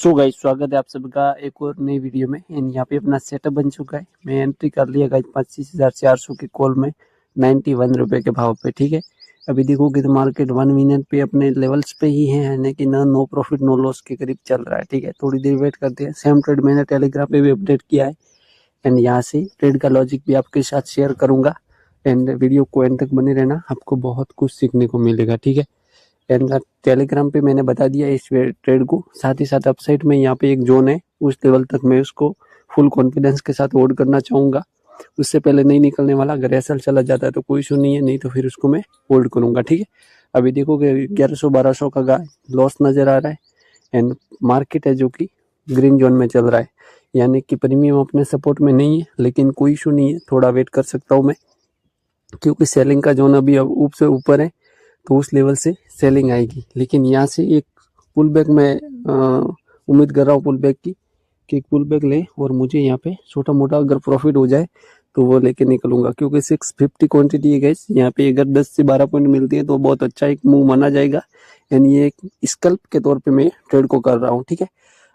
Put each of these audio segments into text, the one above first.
So guys, स्वागत है आप सबका एक और नई वीडियो में। एंड यहाँ पे अपना सेटअप बन चुका है। मैं एंट्री कर लिया गाइस 25,400 के कॉल में 91 रुपए के भाव पे। ठीक है, अभी देखोगे तो मार्केट 1 मिनट पे अपने लेवल्स पे ही है, यानी कि ना नो प्रॉफिट नो लॉस के करीब चल रहा है। ठीक है, थोड़ी देर वेट करते हैं। सेम ट्रेड मैंने टेलीग्राम पे भी अपडेट किया है एंड यहाँ से ट्रेड का लॉजिक भी आपके साथ शेयर करूंगा। एंड वीडियो को एंड तक बने रहना, आपको बहुत कुछ सीखने को मिलेगा। ठीक है, एंड टेलीग्राम पे मैंने बता दिया इस ट्रेड को। साथ ही साथ अपसाइड में यहाँ पे एक जोन है, उस लेवल तक मैं उसको फुल कॉन्फिडेंस के साथ होल्ड करना चाहूँगा। उससे पहले नहीं निकलने वाला। अगर ऐसा चला जाता है तो कोई इशू नहीं है, नहीं तो फिर उसको मैं होल्ड करूँगा। ठीक है, अभी देखोगे 1100-1200 का लॉस नज़र आ रहा है एंड मार्केट है जो कि ग्रीन जोन में चल रहा है, यानी कि प्रीमियम अपने सपोर्ट में नहीं है। लेकिन कोई इशू नहीं है, थोड़ा वेट कर सकता हूँ मैं, क्योंकि सेलिंग का जोन अभी ऊपर से ऊपर है, तो उस लेवल से सेलिंग आएगी। लेकिन यहाँ से एक पुल बैक मैं उम्मीद कर रहा हूँ पुल बैक की, कि एक पुल बैक ले और मुझे यहाँ पे छोटा मोटा अगर प्रॉफिट हो जाए तो वो लेके निकलूंगा, क्योंकि 650 क्वांटिटी है गाइस। यहाँ पे अगर 10 से 12 पॉइंट मिलती है तो बहुत अच्छा एक मूव माना जाएगा। यानी ये एक स्कल्प के तौर पे मैं ट्रेड को कर रहा हूँ। ठीक है,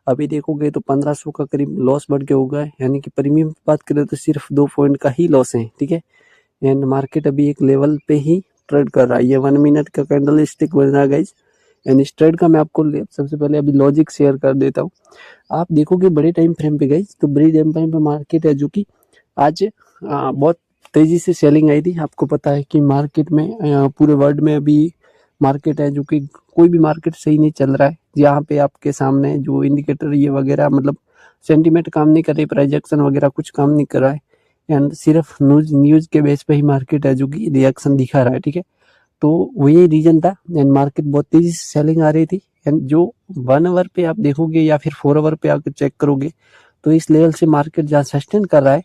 अभी देखोगे तो 1500 का करीब लॉस बढ़ के होगा, यानी कि प्रीमियम की बात करें तो सिर्फ 2 पॉइंट का ही लॉस है। ठीक है, एंड मार्केट अभी एक लेवल पे ही ट्रेड कर रहा है। ये 1 मिनट का कैंडल स्टिक बन रहा है गाइज। एंड इस ट्रेड का मैं आपको सबसे पहले अभी लॉजिक शेयर कर देता हूँ। आप देखोगे बड़े टाइम फ्रेम पे गाइज, तो बड़ी टाइम फ्रेम पे मार्केट है जो कि आज बहुत तेजी से सेलिंग आई थी। आपको पता है कि मार्केट में पूरे वर्ल्ड में अभी मार्केट है जो कि कोई भी मार्केट सही नहीं चल रहा है। यहाँ पे आपके सामने जो इंडिकेटर ये वगैरह, मतलब सेंटीमेंट काम नहीं कर रही, प्राइस एक्शन वगैरह कुछ काम नहीं कर रहा है। एंड सिर्फ न्यूज के बेस पे ही मार्केट है जो कि रिएक्शन दिखा रहा है। ठीक है, तो वही रीजन था एंड मार्केट बहुत तेजी से सेलिंग आ रही थी। एंड जो 1 आवर पे आप देखोगे या फिर 4 आवर पे आकर चेक करोगे तो इस लेवल से मार्केट जहाँ सस्टेन कर रहा है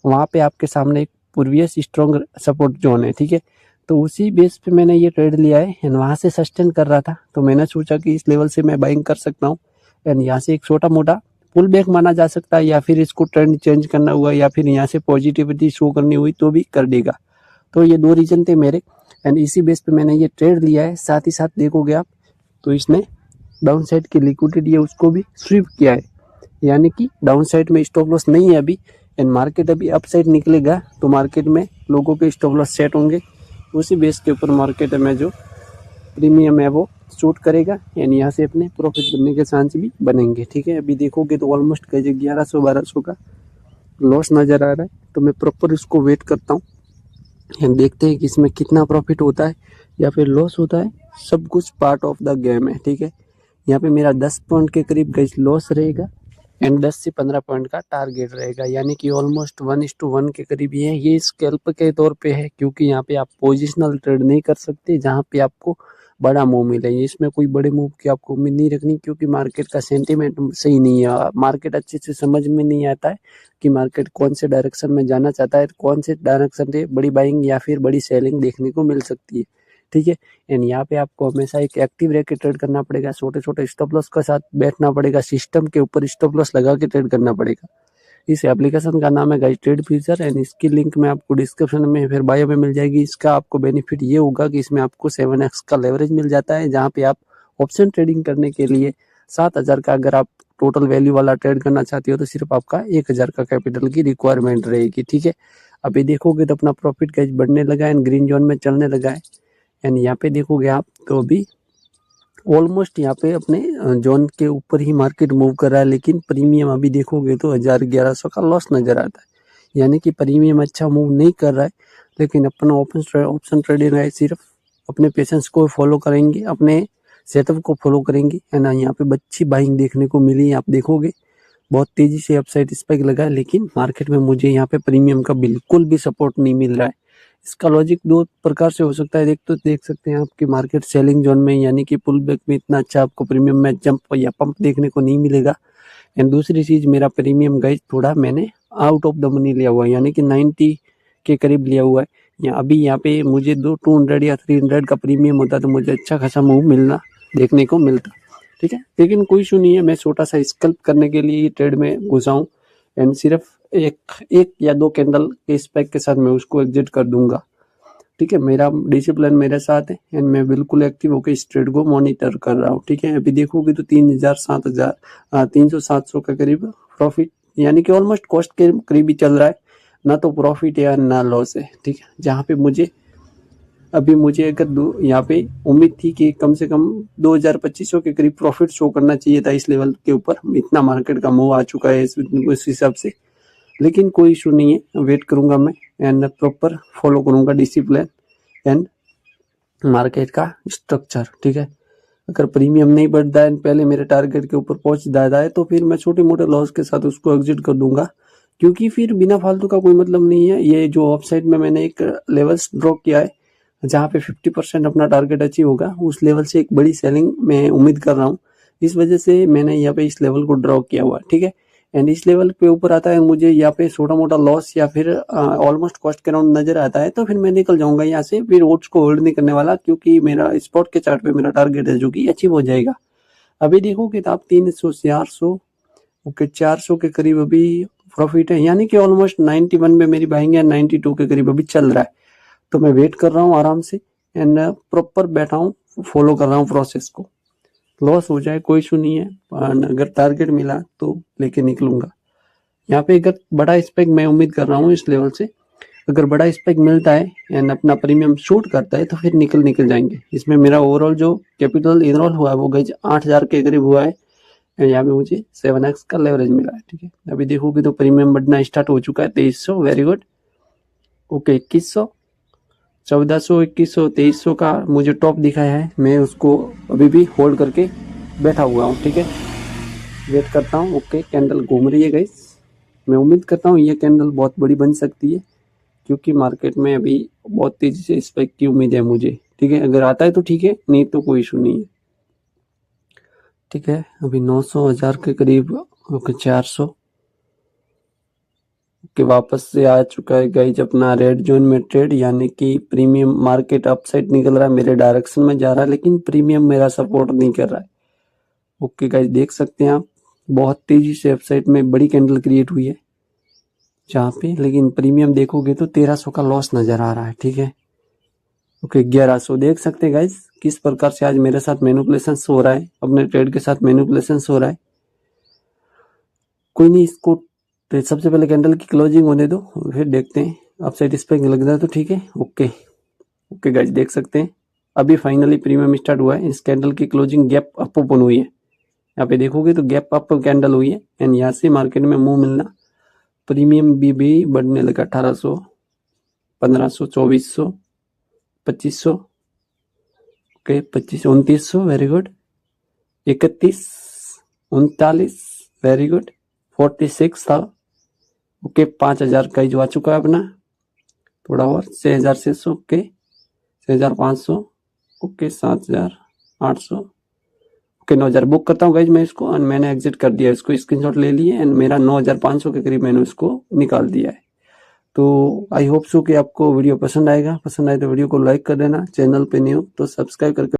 वहाँ पे आपके सामने एक प्रीवियस स्ट्रॉन्ग सपोर्ट जोन है। ठीक है, तो उसी बेस पे मैंने ये ट्रेड लिया है एंड वहाँ से सस्टेन कर रहा था, तो मैंने सोचा कि इस लेवल से मैं बाइंग कर सकता हूँ एंड यहाँ से एक छोटा मोटा पुल बैक माना जा सकता है, या फिर इसको ट्रेंड चेंज करना हुआ, या फिर यहाँ से पॉजिटिविटी शो करनी हुई तो भी कर देगा। तो ये 2 रीजन थे मेरे एंड इसी बेस पे मैंने ये ट्रेड लिया है। साथ ही साथ देखोगे आप तो इसने डाउन साइड की लिक्विडिटी है उसको भी स्वीप किया है, यानी कि डाउन साइड में स्टॉप लॉस नहीं है अभी। एंड मार्केट अभी अप साइड निकलेगा तो मार्केट में लोगों के स्टॉप लॉस सेट होंगे, उसी बेस के ऊपर मार्केट में जो प्रीमियम है वो शूट करेगा यानी यहाँ से अपने प्रॉफिट बनने के चांस भी बनेंगे। ठीक है, अभी देखोगे तो ऑलमोस्ट कहिए 1100-1200 का लॉस नज़र आ रहा है, तो मैं प्रॉपर इसको वेट करता हूँ एंड देखते हैं कि इसमें कितना प्रॉफिट होता है या फिर लॉस होता है। सब कुछ पार्ट ऑफ द गेम है। ठीक है, यहाँ पे मेरा 10 पॉइंट के करीब गई लॉस रहेगा एंड 10 से 15 पॉइंट का टारगेट रहेगा, यानी कि ऑलमोस्ट 1:1 के करीब ही है। ये स्कैल्प के तौर पे है, क्योंकि यहाँ पे आप पोजिशनल ट्रेड नहीं कर सकते जहाँ पे आपको बड़ा मूव मिले। इसमें कोई बड़े मूव की आपको उम्मीद नहीं रखनी, क्योंकि मार्केट का सेंटीमेंट सही नहीं है। मार्केट अच्छे से समझ में नहीं आता है कि मार्केट कौन से डायरेक्शन में जाना चाहता है, कौन से डायरेक्शन से बड़ी बाइंग या फिर बड़ी सेलिंग देखने को मिल सकती है। ठीक है, एंड यहाँ पे आपको हमेशा एक एक्टिव रह के ट्रेड करना पड़ेगा, छोटे छोटे स्टॉप लॉस के साथ बैठना पड़ेगा, सिस्टम के ऊपर स्टॉप लॉस लगा के ट्रेड करना पड़ेगा। इस एप्लीकेशन का नाम है गाइस ट्रेड फ्यूचर एंड इसकी लिंक में आपको डिस्क्रिप्शन में फिर बायो में मिल जाएगी। इसका आपको बेनिफिट ये होगा कि इसमें आपको 7x का लेवरेज मिल जाता है, जहाँ पे आप ऑप्शन ट्रेडिंग करने के लिए 7,000 का अगर आप टोटल वैल्यू वाला ट्रेड करना चाहते हो तो सिर्फ आपका 1,000 का कैपिटल की रिक्वायरमेंट रहेगी। ठीक है, अभी देखोगे तो अपना प्रॉफिट गाइस बढ़ने लगा है, ग्रीन जोन में चलने लगा है। एंड यहाँ पे देखोगे आप तो अभी ऑलमोस्ट यहाँ पे अपने जोन के ऊपर ही मार्केट मूव कर रहा है, लेकिन प्रीमियम अभी देखोगे तो 1,000-1,100 का लॉस नजर आता है, यानी कि प्रीमियम अच्छा मूव नहीं कर रहा है। लेकिन अपना ऑप्शन ट्रेडिंग है, सिर्फ अपने पेशेंस को फॉलो करेंगे, अपने सेटअप को फॉलो करेंगे। है ना, यहाँ पे अच्छी बाइंग देखने को मिली, आप देखोगे बहुत तेजी से अपसाइड स्पाइक लगा है, लेकिन मार्केट में मुझे यहाँ पे प्रीमियम का बिल्कुल भी सपोर्ट नहीं मिल रहा है। इसका लॉजिक 2 प्रकार से हो सकता है। एक तो देख सकते हैं आपकी मार्केट सेलिंग जोन में, यानी कि पुल बैक में इतना अच्छा आपको प्रीमियम में जंप या पंप देखने को नहीं मिलेगा। एंड दूसरी चीज, मेरा प्रीमियम गाइस थोड़ा मैंने आउट ऑफ द मनी लिया हुआ है, यानी कि 90 के करीब लिया हुआ है। अभी यहाँ पे मुझे 200 या 300 का प्रीमियम होता तो मुझे अच्छा खासा मूव मिलना देखने को मिलता। ठीक है, लेकिन कोई इशू नहीं है, मैं छोटा सा स्कल्प करने के लिए ये ट्रेड में घुसा हूँ एंड सिर्फ एक या दो कैंडल के स्पाइक के साथ मैं उसको एग्जिट कर दूंगा। ठीक है, मेरा डिसिप्लिन मेरे साथ है एंड मैं बिल्कुल एक्टिव होकर इस ट्रेड को मॉनिटर कर रहा हूँ। ठीक है, अभी देखोगे तो 3,000 7,000 300-700 के करीब प्रॉफिट, यानी कि ऑलमोस्ट कॉस्ट के करीब ही चल रहा है, ना तो प्रॉफिट है ना लॉस है। ठीक है, जहाँ पे मुझे अगर यहाँ पे उम्मीद थी कि कम से कम 2,000-2,500 के करीब प्रॉफिट शो करना चाहिए था इस लेवल के ऊपर, इतना मार्केट का मूव आ चुका है इस हिसाब से। लेकिन कोई इशू नहीं है, वेट करूंगा मैं एंड प्रॉपर फॉलो करूंगा डिसिप्लिन एंड मार्केट का स्ट्रक्चर। ठीक है, अगर प्रीमियम नहीं बढ़ता है, पहले मेरे टारगेट के ऊपर पहुंच जाता है, तो फिर मैं छोटे मोटे लॉस के साथ उसको एग्जिट कर दूंगा, क्योंकि फिर बिना फालतू का कोई मतलब नहीं है। ये जो ऑफसाइड में मैंने एक लेवल्स ड्रॉ किया है जहाँ पे 50% अपना टारगेट अचीव होगा, उस लेवल से एक बड़ी सेलिंग मैं उम्मीद कर रहा हूँ। इस वजह से मैंने यहाँ पे इस लेवल को ड्रॉ किया हुआ। ठीक है, एंड इस लेवल पे ऊपर आता है, मुझे यहाँ पे छोटा मोटा लॉस या फिर ऑलमोस्ट कॉस्ट के राउंड नजर आता है, तो फिर मैं निकल जाऊंगा यहाँ से, फिर ओट्स को होल्ड नहीं करने वाला, क्योंकि मेरा स्पॉट के चार्ट पे मेरा टारगेट है जो कि अचीव हो जाएगा। अभी देखोगे तो आप 300-400 ओके 400 के करीब अभी प्रॉफिट है, यानी कि ऑलमोस्ट 91 में मेरी बाइंग है, 92 के करीब अभी चल रहा है। तो मैं वेट कर रहा हूँ आराम से एंड प्रॉपर बैठा हूँ, फॉलो कर रहा हूँ प्रोसेस को। लॉस हो जाए कोई इशू नहीं है, अगर टारगेट मिला तो लेके निकलूंगा। यहाँ पे अगर बड़ा स्पेक मैं उम्मीद कर रहा हूँ इस लेवल से, अगर बड़ा स्पेक मिलता है एंड अपना प्रीमियम शूट करता है तो फिर निकल जाएंगे। इसमें मेरा ओवरऑल जो कैपिटल इनरोल हुआ है वो गई 8,000 के करीब हुआ है एंड यहाँ पे मुझे 7x का लेवरेज मिला है। ठीक है, अभी देखोगे तो प्रीमियम बढ़ना स्टार्ट हो चुका है, 2300, वेरी गुड। ओके 2100, 1400, 2100, 2300 का मुझे टॉप दिखाया है, मैं उसको अभी भी होल्ड करके बैठा हुआ हूँ। ठीक है, वेट करता हूँ। ओके, कैंडल घूम रही है गाइस, मैं उम्मीद करता हूँ ये कैंडल बहुत बड़ी बन सकती है, क्योंकि मार्केट में अभी बहुत तेजी से स्पाइक की उम्मीद है मुझे। ठीक है, अगर आता है तो ठीक है, नहीं तो कोई इशू नहीं है। ठीक है, अभी 900 1000 के करीब, ओके 400 के वापस से आ चुका है गाइज अपना रेड जोन में ट्रेड, यानी कि प्रीमियम मार्केट अपसाइड निकल रहा है, मेरे डायरेक्शन में जा रहा है, लेकिन प्रीमियम मेरा सपोर्ट नहीं कर रहा है। ओके गाइज, देख सकते हैं आप, बहुत तेजी से अपसाइड में बड़ी कैंडल क्रिएट हुई है जहाँ पे, लेकिन प्रीमियम देखोगे तो 1300 का लॉस नजर आ रहा है। ठीक है, ओके 1100, देख सकते हैं गाइज किस प्रकार से आज मेरे साथ मैनिपुलेशन हो रहा है, अपने ट्रेड के साथ मैनिपुलेशन हो रहा है। कोई नहीं, इसको तो सबसे पहले कैंडल की क्लोजिंग होने दो, फिर देखते हैं अपसाइड स्पाइक लग रहा है तो ठीक है। ओके गाइज, देख सकते हैं अभी फाइनली प्रीमियम स्टार्ट हुआ है, इस कैंडल की क्लोजिंग गैप अप ओपन हुई है, यहाँ पे देखोगे तो गैप अप कैंडल हुई है एंड यहाँ से मार्केट में मूव मिलना, प्रीमियम भी बढ़ने लगा, 1800, 1500, 2400, 2500, okay 25, 2900, very good, 31, 39, very good, 46 था। ओके 5,000 का जो आ चुका है अपना, थोड़ा और 6,600, ओके 6,500, ओके 7,800, ओके 9,000 बुक करता हूँ गाइज मैं इसको, एंड मैंने एग्जिट कर दिया, इसको स्क्रीनशॉट ले लिए एंड मेरा 9,500 के करीब मैंने उसको निकाल दिया है। तो आई होप सो कि आपको वीडियो पसंद आएगा, पसंद आए तो वीडियो को लाइक कर देना, चैनल पे न्यू तो सब्सक्राइब करके